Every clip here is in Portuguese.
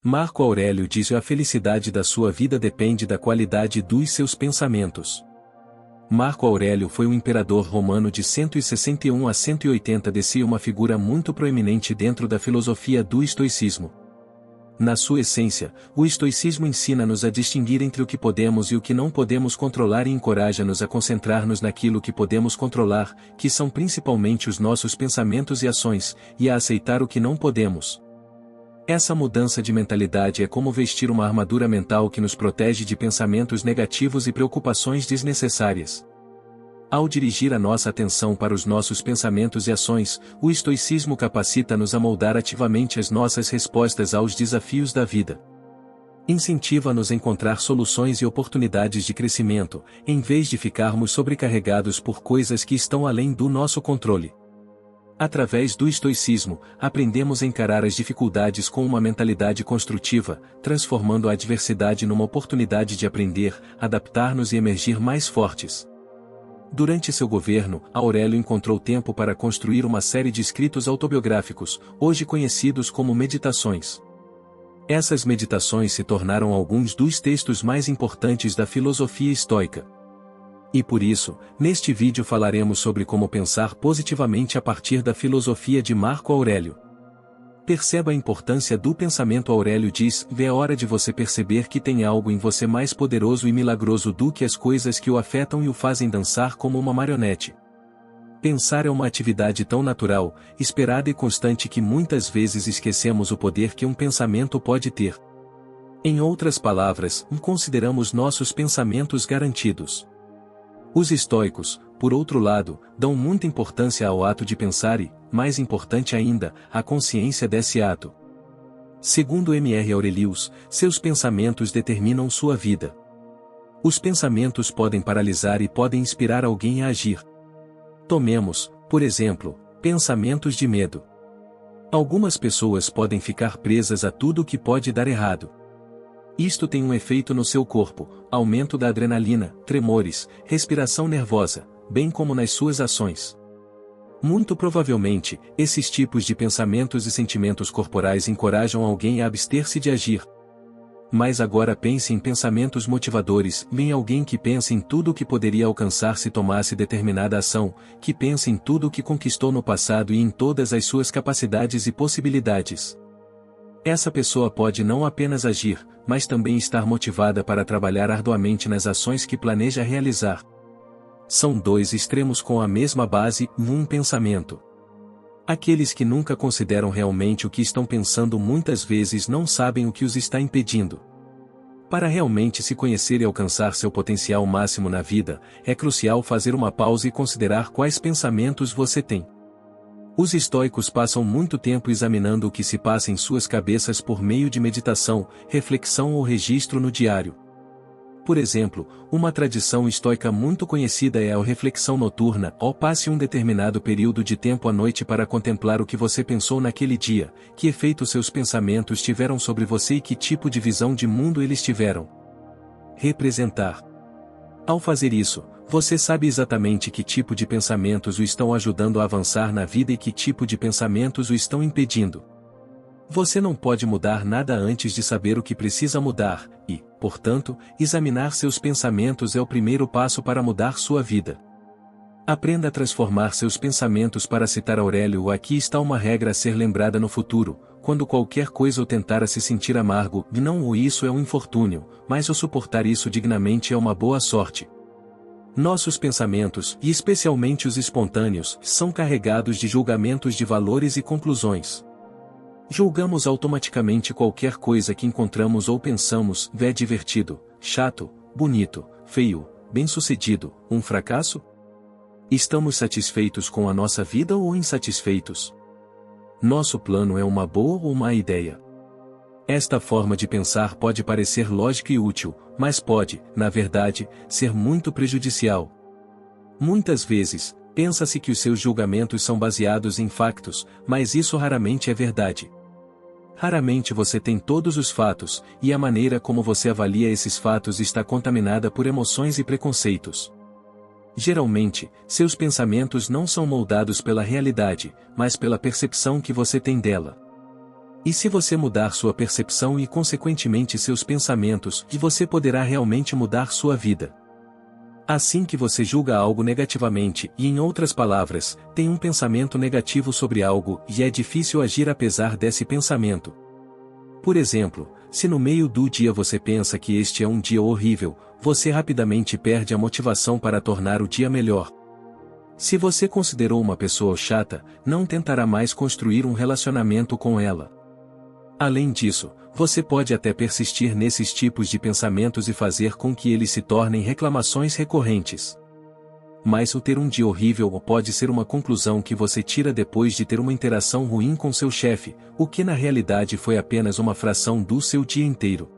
Marco Aurélio diz que a felicidade da sua vida depende da qualidade dos seus pensamentos. Marco Aurélio foi um imperador romano de 161 a 180 DC e uma figura muito proeminente dentro da filosofia do estoicismo. Na sua essência, o estoicismo ensina-nos a distinguir entre o que podemos e o que não podemos controlar e encoraja-nos a concentrar-nos naquilo que podemos controlar, que são principalmente os nossos pensamentos e ações, e a aceitar o que não podemos. Essa mudança de mentalidade é como vestir uma armadura mental que nos protege de pensamentos negativos e preocupações desnecessárias. Ao dirigir a nossa atenção para os nossos pensamentos e ações, o estoicismo capacita-nos a moldar ativamente as nossas respostas aos desafios da vida. Incentiva-nos a encontrar soluções e oportunidades de crescimento, em vez de ficarmos sobrecarregados por coisas que estão além do nosso controle. Através do estoicismo, aprendemos a encarar as dificuldades com uma mentalidade construtiva, transformando a adversidade numa oportunidade de aprender, adaptar-nos e emergir mais fortes. Durante seu governo, Aurélio encontrou tempo para construir uma série de escritos autobiográficos, hoje conhecidos como meditações. Essas meditações se tornaram alguns dos textos mais importantes da filosofia estoica. E por isso, neste vídeo falaremos sobre como pensar positivamente a partir da filosofia de Marco Aurélio. Perceba a importância do pensamento. Aurélio diz: é hora de você perceber que tem algo em você mais poderoso e milagroso do que as coisas que o afetam e o fazem dançar como uma marionete. Pensar é uma atividade tão natural, esperada e constante que muitas vezes esquecemos o poder que um pensamento pode ter. Em outras palavras, consideramos nossos pensamentos garantidos. Os estoicos, por outro lado, dão muita importância ao ato de pensar e, mais importante ainda, à consciência desse ato. Segundo M.R. Aurelius, seus pensamentos determinam sua vida. Os pensamentos podem paralisar e podem inspirar alguém a agir. Tomemos, por exemplo, pensamentos de medo. Algumas pessoas podem ficar presas a tudo o que pode dar errado. Isto tem um efeito no seu corpo, aumento da adrenalina, tremores, respiração nervosa, bem como nas suas ações. Muito provavelmente, esses tipos de pensamentos e sentimentos corporais encorajam alguém a abster-se de agir. Mas agora pense em pensamentos motivadores, em alguém que pensa em tudo o que poderia alcançar se tomasse determinada ação, que pensa em tudo o que conquistou no passado e em todas as suas capacidades e possibilidades. Essa pessoa pode não apenas agir, mas também estar motivada para trabalhar arduamente nas ações que planeja realizar. São dois extremos com a mesma base, um pensamento. Aqueles que nunca consideram realmente o que estão pensando muitas vezes não sabem o que os está impedindo. Para realmente se conhecer e alcançar seu potencial máximo na vida, é crucial fazer uma pausa e considerar quais pensamentos você tem. Os estoicos passam muito tempo examinando o que se passa em suas cabeças por meio de meditação, reflexão ou registro no diário. Por exemplo, uma tradição estoica muito conhecida é a reflexão noturna, ou passe um determinado período de tempo à noite para contemplar o que você pensou naquele dia, que efeito seus pensamentos tiveram sobre você e que tipo de visão de mundo eles tiveram. Representar. Ao fazer isso, você sabe exatamente que tipo de pensamentos o estão ajudando a avançar na vida e que tipo de pensamentos o estão impedindo. Você não pode mudar nada antes de saber o que precisa mudar, e, portanto, examinar seus pensamentos é o primeiro passo para mudar sua vida. Aprenda a transformar seus pensamentos. Para citar Aurélio, aqui está uma regra a ser lembrada no futuro: quando qualquer coisa o tentar a se sentir amargo, não o isso é um infortúnio, mas o suportar isso dignamente é uma boa sorte. Nossos pensamentos, e especialmente os espontâneos, são carregados de julgamentos de valores e conclusões. Julgamos automaticamente qualquer coisa que encontramos ou pensamos: é divertido, chato, bonito, feio, bem-sucedido, um fracasso? Estamos satisfeitos com a nossa vida ou insatisfeitos? Nosso plano é uma boa ou má ideia? Esta forma de pensar pode parecer lógica e útil, mas pode, na verdade, ser muito prejudicial. Muitas vezes, pensa-se que os seus julgamentos são baseados em factos, mas isso raramente é verdade. Raramente você tem todos os fatos, e a maneira como você avalia esses fatos está contaminada por emoções e preconceitos. Geralmente, seus pensamentos não são moldados pela realidade, mas pela percepção que você tem dela. E se você mudar sua percepção e consequentemente seus pensamentos, você poderá realmente mudar sua vida. Assim que você julga algo negativamente, e em outras palavras, tem um pensamento negativo sobre algo, e é difícil agir apesar desse pensamento. Por exemplo, se no meio do dia você pensa que este é um dia horrível, você rapidamente perde a motivação para tornar o dia melhor. Se você considerou uma pessoa chata, não tentará mais construir um relacionamento com ela. Além disso, você pode até persistir nesses tipos de pensamentos e fazer com que eles se tornem reclamações recorrentes. Mas o ter um dia horrível pode ser uma conclusão que você tira depois de ter uma interação ruim com seu chefe, o que na realidade foi apenas uma fração do seu dia inteiro.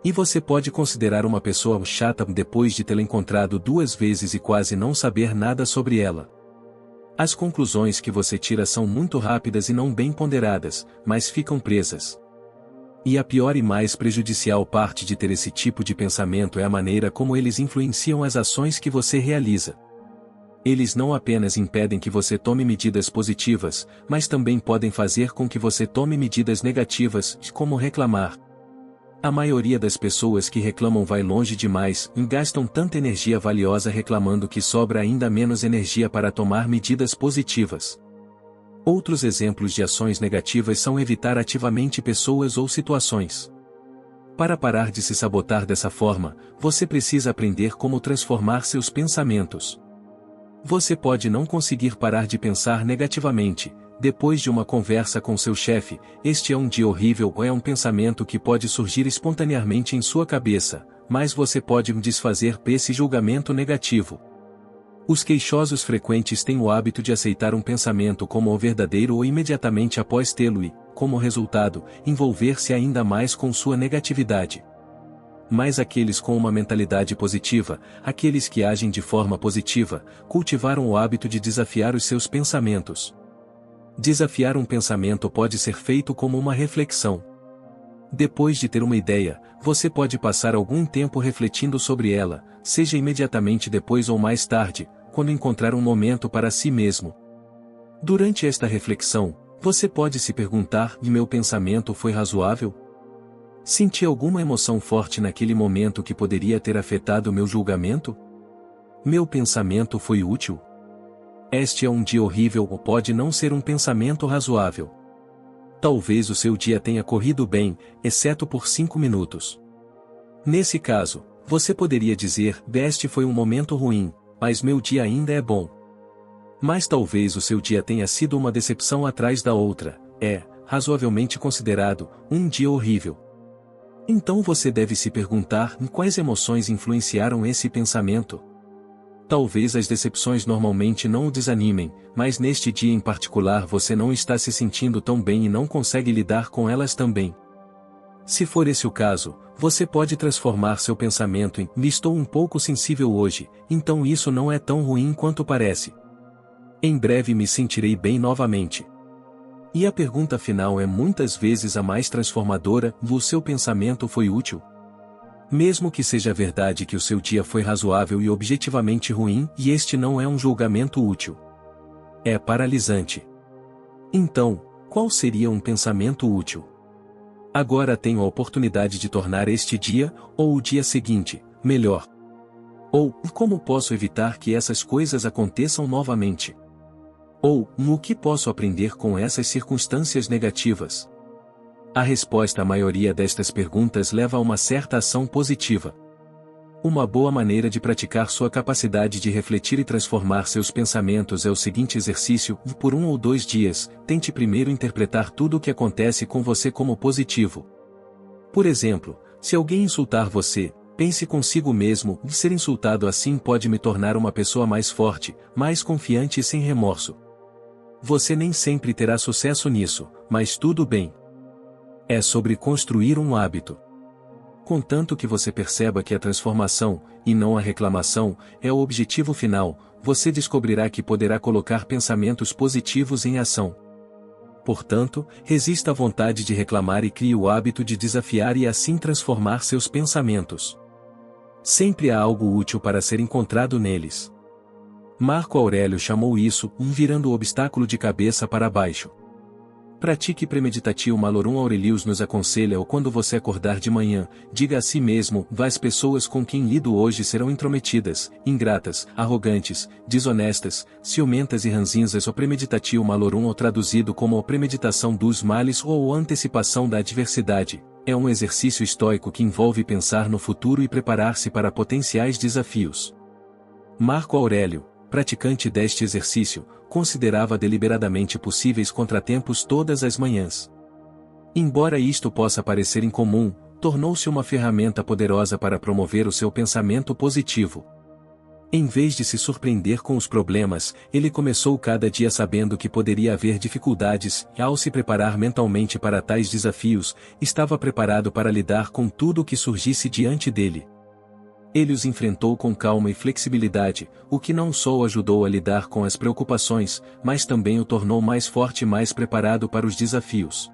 E você pode considerar uma pessoa chata depois de tê-la encontrado 2 vezes e quase não saber nada sobre ela. As conclusões que você tira são muito rápidas e não bem ponderadas, mas ficam presas. E a pior e mais prejudicial parte de ter esse tipo de pensamento é a maneira como eles influenciam as ações que você realiza. Eles não apenas impedem que você tome medidas positivas, mas também podem fazer com que você tome medidas negativas, como reclamar. A maioria das pessoas que reclamam vai longe demais e gastam tanta energia valiosa reclamando que sobra ainda menos energia para tomar medidas positivas. Outros exemplos de ações negativas são evitar ativamente pessoas ou situações. Para parar de se sabotar dessa forma, você precisa aprender como transformar seus pensamentos. Você pode não conseguir parar de pensar negativamente. Depois de uma conversa com seu chefe, este é um dia horrível ou é um pensamento que pode surgir espontaneamente em sua cabeça, mas você pode desfazer desse julgamento negativo. Os queixosos frequentes têm o hábito de aceitar um pensamento como o verdadeiro ou imediatamente após tê-lo e, como resultado, envolver-se ainda mais com sua negatividade. Mas aqueles com uma mentalidade positiva, aqueles que agem de forma positiva, cultivaram o hábito de desafiar os seus pensamentos. Desafiar um pensamento pode ser feito como uma reflexão. Depois de ter uma ideia, você pode passar algum tempo refletindo sobre ela, seja imediatamente depois ou mais tarde, quando encontrar um momento para si mesmo. Durante esta reflexão, você pode se perguntar: meu pensamento foi razoável? Senti alguma emoção forte naquele momento que poderia ter afetado meu julgamento? Meu pensamento foi útil? Este é um dia horrível ou pode não ser um pensamento razoável. Talvez o seu dia tenha corrido bem, exceto por 5 minutos. Nesse caso, você poderia dizer: este foi um momento ruim, mas meu dia ainda é bom. Mas talvez o seu dia tenha sido uma decepção atrás da outra, razoavelmente considerado, um dia horrível. Então você deve se perguntar: quais emoções influenciaram esse pensamento? Talvez as decepções normalmente não o desanimem, mas neste dia em particular você não está se sentindo tão bem e não consegue lidar com elas também. Se for esse o caso, você pode transformar seu pensamento em: estou um pouco sensível hoje, então isso não é tão ruim quanto parece. Em breve me sentirei bem novamente. E a pergunta final é muitas vezes a mais transformadora: o seu pensamento foi útil? Mesmo que seja verdade que o seu dia foi razoável e objetivamente ruim, e este não é um julgamento útil. É paralisante. Então, qual seria um pensamento útil? Agora tenho a oportunidade de tornar este dia, ou o dia seguinte, melhor. Ou, como posso evitar que essas coisas aconteçam novamente? Ou, o que posso aprender com essas circunstâncias negativas? A resposta à maioria destas perguntas leva a uma certa ação positiva. Uma boa maneira de praticar sua capacidade de refletir e transformar seus pensamentos é o seguinte exercício: por 1 ou 2 dias, tente primeiro interpretar tudo o que acontece com você como positivo. Por exemplo, se alguém insultar você, pense consigo mesmo: ser insultado assim pode me tornar uma pessoa mais forte, mais confiante e sem remorso. Você nem sempre terá sucesso nisso, mas tudo bem. É sobre construir um hábito. Contanto que você perceba que a transformação, e não a reclamação, é o objetivo final, você descobrirá que poderá colocar pensamentos positivos em ação. Portanto, resista à vontade de reclamar e crie o hábito de desafiar e assim transformar seus pensamentos. Sempre há algo útil para ser encontrado neles. Marco Aurélio chamou isso virando o obstáculo de cabeça para baixo. Pratique premeditatio malorum Aurelius nos aconselha ou quando você acordar de manhã, diga a si mesmo, as pessoas com quem lido hoje serão intrometidas, ingratas, arrogantes, desonestas, ciumentas e ranzinzas. O premeditatio malorum ou traduzido como a premeditação dos males ou a antecipação da adversidade, é um exercício estoico que envolve pensar no futuro e preparar-se para potenciais desafios. Marco Aurélio, praticante deste exercício, considerava deliberadamente possíveis contratempos todas as manhãs. Embora isto possa parecer incomum, tornou-se uma ferramenta poderosa para promover o seu pensamento positivo. Em vez de se surpreender com os problemas, ele começou cada dia sabendo que poderia haver dificuldades, e ao se preparar mentalmente para tais desafios, estava preparado para lidar com tudo o que surgisse diante dele. Ele os enfrentou com calma e flexibilidade, o que não só o ajudou a lidar com as preocupações, mas também o tornou mais forte e mais preparado para os desafios.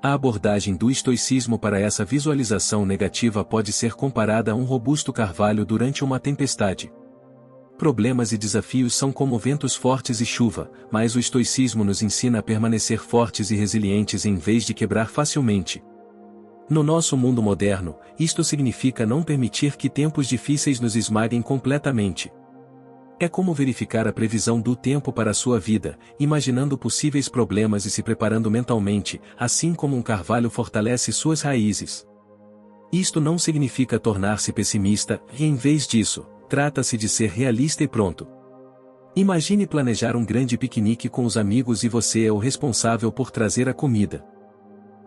A abordagem do estoicismo para essa visualização negativa pode ser comparada a um robusto carvalho durante uma tempestade. Problemas e desafios são como ventos fortes e chuva, mas o estoicismo nos ensina a permanecer fortes e resilientes em vez de quebrar facilmente. No nosso mundo moderno, isto significa não permitir que tempos difíceis nos esmaguem completamente. É como verificar a previsão do tempo para a sua vida, imaginando possíveis problemas e se preparando mentalmente, assim como um carvalho fortalece suas raízes. Isto não significa tornar-se pessimista, e em vez disso, trata-se de ser realista e pronto. Imagine planejar um grande piquenique com os amigos e você é o responsável por trazer a comida.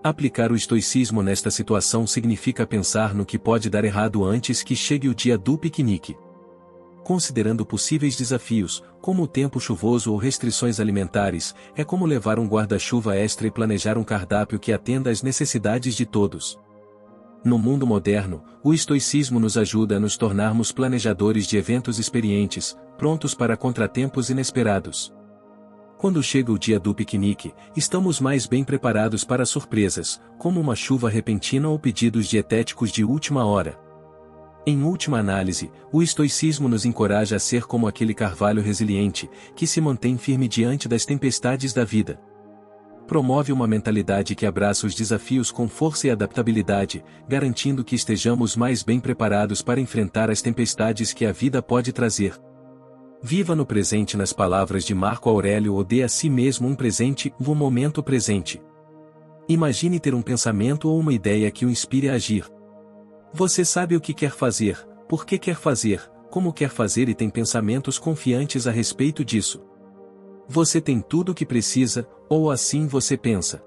Aplicar o estoicismo nesta situação significa pensar no que pode dar errado antes que chegue o dia do piquenique. Considerando possíveis desafios, como o tempo chuvoso ou restrições alimentares, é como levar um guarda-chuva extra e planejar um cardápio que atenda às necessidades de todos. No mundo moderno, o estoicismo nos ajuda a nos tornarmos planejadores de eventos experientes, prontos para contratempos inesperados. Quando chega o dia do piquenique, estamos mais bem preparados para surpresas, como uma chuva repentina ou pedidos dietéticos de última hora. Em última análise, o estoicismo nos encoraja a ser como aquele carvalho resiliente, que se mantém firme diante das tempestades da vida. Promove uma mentalidade que abraça os desafios com força e adaptabilidade, garantindo que estejamos mais bem preparados para enfrentar as tempestades que a vida pode trazer. Viva no presente nas palavras de Marco Aurélio ou dê a si mesmo um presente, no momento presente. Imagine ter um pensamento ou uma ideia que o inspire a agir. Você sabe o que quer fazer, por que quer fazer, como quer fazer e tem pensamentos confiantes a respeito disso. Você tem tudo o que precisa, ou assim você pensa.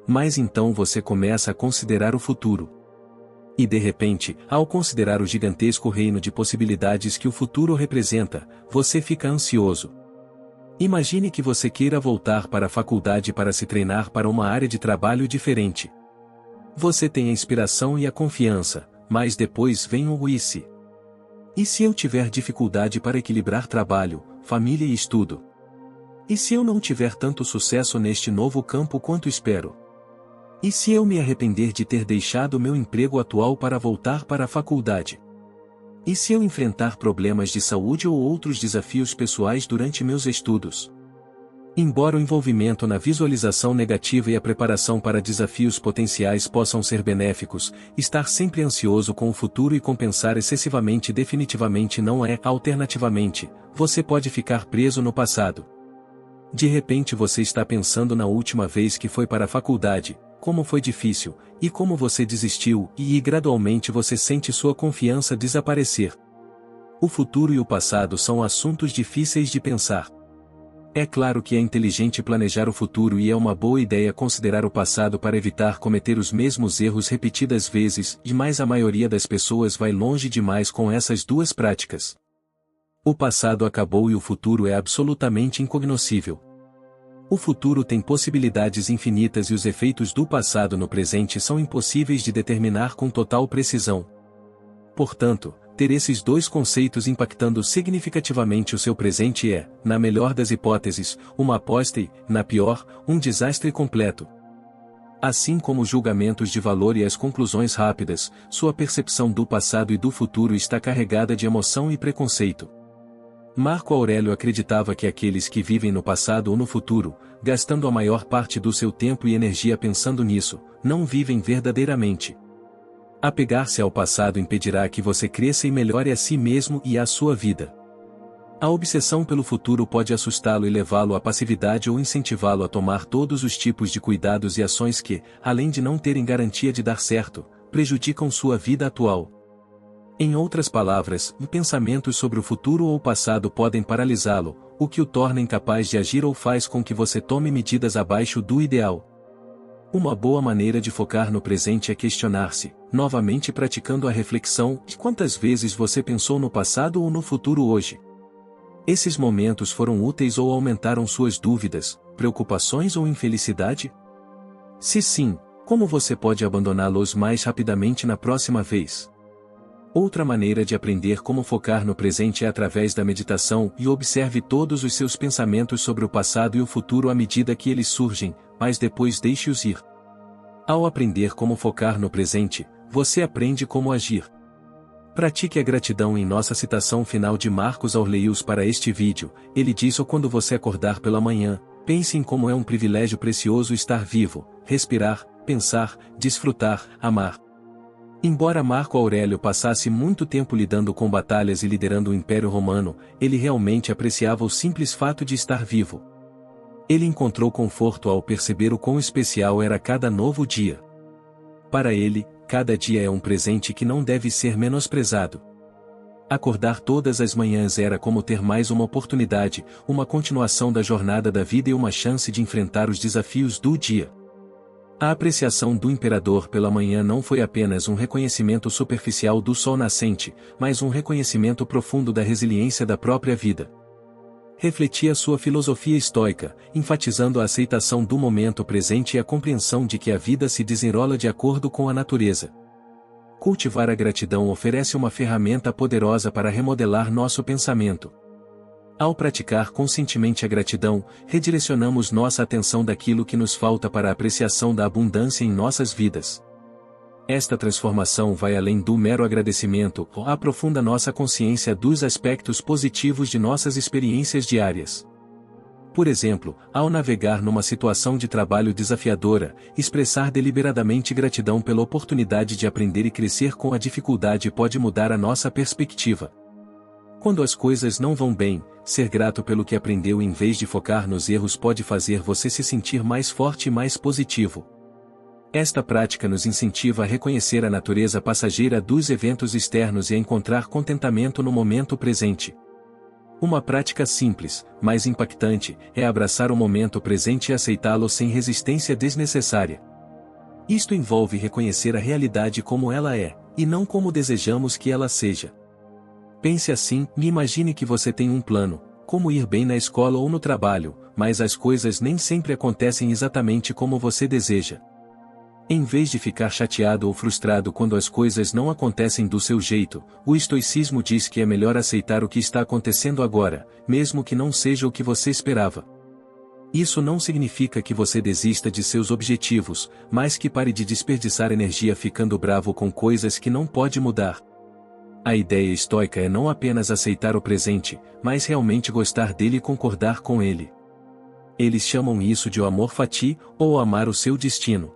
Mas então você começa a considerar o futuro. E de repente, ao considerar o gigantesco reino de possibilidades que o futuro representa, você fica ansioso. Imagine que você queira voltar para a faculdade para se treinar para uma área de trabalho diferente. Você tem a inspiração e a confiança, mas depois vem o "e se?". E se eu tiver dificuldade para equilibrar trabalho, família e estudo? E se eu não tiver tanto sucesso neste novo campo quanto espero? E se eu me arrepender de ter deixado meu emprego atual para voltar para a faculdade? E se eu enfrentar problemas de saúde ou outros desafios pessoais durante meus estudos? Embora o envolvimento na visualização negativa e a preparação para desafios potenciais possam ser benéficos, estar sempre ansioso com o futuro e compensar excessivamente definitivamente não é. Alternativamente, você pode ficar preso no passado. De repente você está pensando na última vez que foi para a faculdade, como foi difícil, e como você desistiu, e gradualmente você sente sua confiança desaparecer. O futuro e o passado são assuntos difíceis de pensar. É claro que é inteligente planejar o futuro e é uma boa ideia considerar o passado para evitar cometer os mesmos erros repetidas vezes, mas a maioria das pessoas vai longe demais com essas duas práticas. O passado acabou e o futuro é absolutamente incognoscível. O futuro tem possibilidades infinitas e os efeitos do passado no presente são impossíveis de determinar com total precisão. Portanto, ter esses dois conceitos impactando significativamente o seu presente é, na melhor das hipóteses, uma aposta e, na pior, um desastre completo. Assim como os julgamentos de valor e as conclusões rápidas, sua percepção do passado e do futuro está carregada de emoção e preconceito. Marco Aurélio acreditava que aqueles que vivem no passado ou no futuro, gastando a maior parte do seu tempo e energia pensando nisso, não vivem verdadeiramente. Apegar-se ao passado impedirá que você cresça e melhore a si mesmo e a sua vida. A obsessão pelo futuro pode assustá-lo e levá-lo à passividade ou incentivá-lo a tomar todos os tipos de cuidados e ações que, além de não terem garantia de dar certo, prejudicam sua vida atual. Em outras palavras, pensamentos sobre o futuro ou o passado podem paralisá-lo, o que o torna incapaz de agir ou faz com que você tome medidas abaixo do ideal. Uma boa maneira de focar no presente é questionar-se, novamente praticando a reflexão de quantas vezes você pensou no passado ou no futuro hoje. Esses momentos foram úteis ou aumentaram suas dúvidas, preocupações ou infelicidade? Se sim, como você pode abandoná-los mais rapidamente na próxima vez? Outra maneira de aprender como focar no presente é através da meditação e observe todos os seus pensamentos sobre o passado e o futuro à medida que eles surgem, mas depois deixe-os ir. Ao aprender como focar no presente, você aprende como agir. Pratique a gratidão em nossa citação final de Marcos Aurelius para este vídeo. Ele diz: quando você acordar pela manhã, pense em como é um privilégio precioso estar vivo, respirar, pensar, desfrutar, amar. Embora Marco Aurélio passasse muito tempo lidando com batalhas e liderando o Império Romano, ele realmente apreciava o simples fato de estar vivo. Ele encontrou conforto ao perceber o quão especial era cada novo dia. Para ele, cada dia é um presente que não deve ser menosprezado. Acordar todas as manhãs era como ter mais uma oportunidade, uma continuação da jornada da vida e uma chance de enfrentar os desafios do dia. A apreciação do imperador pela manhã não foi apenas um reconhecimento superficial do sol nascente, mas um reconhecimento profundo da resiliência da própria vida. Refletia sua filosofia estoica, enfatizando a aceitação do momento presente e a compreensão de que a vida se desenrola de acordo com a natureza. Cultivar a gratidão oferece uma ferramenta poderosa para remodelar nosso pensamento. Ao praticar conscientemente a gratidão, redirecionamos nossa atenção daquilo que nos falta para a apreciação da abundância em nossas vidas. Esta transformação vai além do mero agradecimento, aprofunda nossa consciência dos aspectos positivos de nossas experiências diárias. Por exemplo, ao navegar numa situação de trabalho desafiadora, expressar deliberadamente gratidão pela oportunidade de aprender e crescer com a dificuldade pode mudar a nossa perspectiva. Quando as coisas não vão bem, ser grato pelo que aprendeu em vez de focar nos erros pode fazer você se sentir mais forte e mais positivo. Esta prática nos incentiva a reconhecer a natureza passageira dos eventos externos e a encontrar contentamento no momento presente. Uma prática simples, mas impactante, é abraçar o momento presente e aceitá-lo sem resistência desnecessária. Isto envolve reconhecer a realidade como ela é, e não como desejamos que ela seja. Pense assim: imagine que você tem um plano, como ir bem na escola ou no trabalho, mas as coisas nem sempre acontecem exatamente como você deseja. Em vez de ficar chateado ou frustrado quando as coisas não acontecem do seu jeito, o estoicismo diz que é melhor aceitar o que está acontecendo agora, mesmo que não seja o que você esperava. Isso não significa que você desista de seus objetivos, mas que pare de desperdiçar energia ficando bravo com coisas que não pode mudar. A ideia estoica é não apenas aceitar o presente, mas realmente gostar dele e concordar com ele. Eles chamam isso de o amor fati, ou amar o seu destino.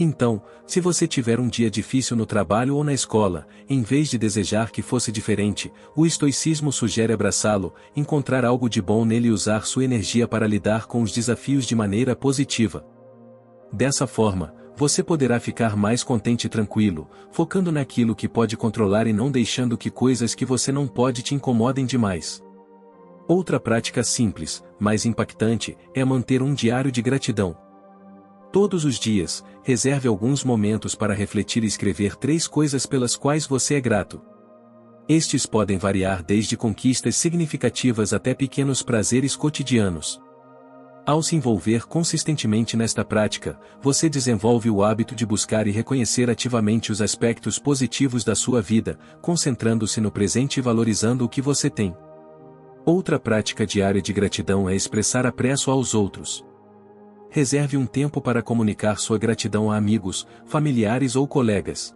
Então, se você tiver um dia difícil no trabalho ou na escola, em vez de desejar que fosse diferente, o estoicismo sugere abraçá-lo, encontrar algo de bom nele e usar sua energia para lidar com os desafios de maneira positiva. Dessa forma, você poderá ficar mais contente e tranquilo, focando naquilo que pode controlar e não deixando que coisas que você não pode te incomodem demais. Outra prática simples, mas impactante, é manter um diário de gratidão. Todos os dias, reserve alguns momentos para refletir e escrever 3 coisas pelas quais você é grato. Estes podem variar desde conquistas significativas até pequenos prazeres cotidianos. Ao se envolver consistentemente nesta prática, você desenvolve o hábito de buscar e reconhecer ativamente os aspectos positivos da sua vida, concentrando-se no presente e valorizando o que você tem. Outra prática diária de gratidão é expressar apreço aos outros. Reserve um tempo para comunicar sua gratidão a amigos, familiares ou colegas.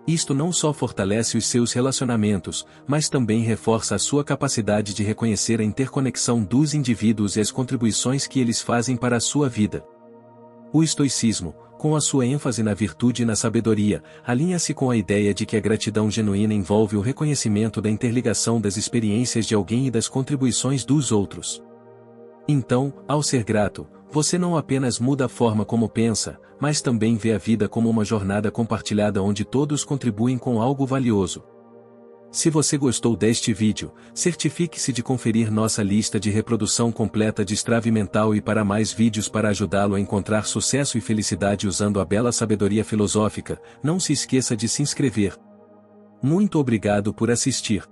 Isto não só fortalece os seus relacionamentos, mas também reforça a sua capacidade de reconhecer a interconexão dos indivíduos e as contribuições que eles fazem para a sua vida. O estoicismo, com a sua ênfase na virtude e na sabedoria, alinha-se com a ideia de que a gratidão genuína envolve o reconhecimento da interligação das experiências de alguém e das contribuições dos outros. Então, ao ser grato, você não apenas muda a forma como pensa, mas também vê a vida como uma jornada compartilhada onde todos contribuem com algo valioso. Se você gostou deste vídeo, certifique-se de conferir nossa lista de reprodução completa de Strave Mental e para mais vídeos para ajudá-lo a encontrar sucesso e felicidade usando a bela sabedoria filosófica, não se esqueça de se inscrever. Muito obrigado por assistir.